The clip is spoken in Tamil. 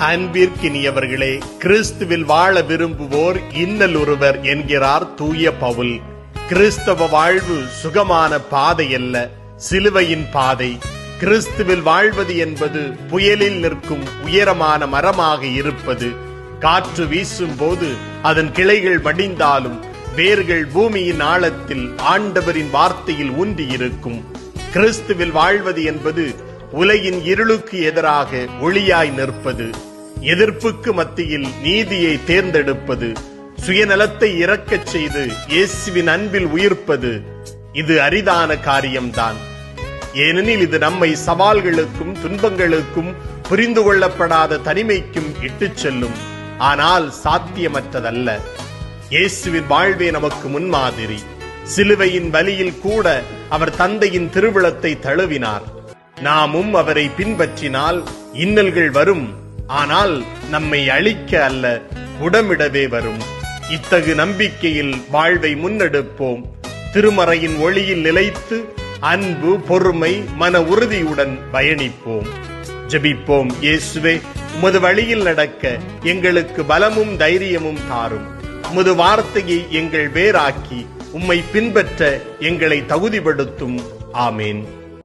அன்பிற்கினியவர்களே, கிறிஸ்துவில் வாழ விரும்புவோர் இன்னலுறுவர் என்கிறார் தூய பவுல். கிறிஸ்தவ வாழ்வு சுகமான பாதை அல்ல, சிலுவையின் பாதை. கிறிஸ்துவில் வாழ்வது என்பது புயலில் நிற்கும் உயரமான மரமாக இருப்பது. காற்று வீசும் போது அதன் கிளைகள் மடிந்தாலும் வேர்கள் பூமியின் ஆழத்தில் ஆண்டவரின் வார்த்தையில் ஊன்றி இருக்கும். கிறிஸ்துவில் வாழ்வது என்பது உலகின் இருளுக்கு எதிராக ஒளியாய் நிற்பது, எதிர்ப்புக்கு மத்தியில் நீதியை தேர்ந்தெடுப்பது, சுயநலத்தை இறக்கச் செய்து இயேசுவின் அன்பில் உயிர்ப்பது. இது அரிதான காரியம்தான். ஏனெனில் இது நம்மை சவால்களுக்கும் துன்பங்களுக்கும் புரிந்து கொள்ளப்படாத தனிமைக்கும் இட்டுச் செல்லும். ஆனால் சாத்தியமற்றதல்ல. இயேசுவின் வாழ்வே நமக்கு முன்மாதிரி. சிலுவையின் வலியில் கூட அவர் தந்தையின் திருவிழத்தை தழுவினார். நாமும் அவரை பின்பற்றினால் இன்னல்கள் வரும், ஆனால் நம்மை அழிக்க அல்ல, உடமிடவே வரும். இத்தகு நம்பிக்கையில் வாழ்வை முன்னெடுப்போம். திருமறையின் ஒளியில் நிலைத்து அன்பு, பொறுமை, மன உறுதியுடன் பயணிப்போம். ஜெபிப்போம். இயேசுவே, உமது வழியில் நடக்க எங்களுக்கு பலமும் தைரியமும் தாரும். உமது வார்த்தையை எங்கள் வேராக்கி உம்மை பின்பற்ற எங்களை தகுதிப்படுத்தும். ஆமேன்.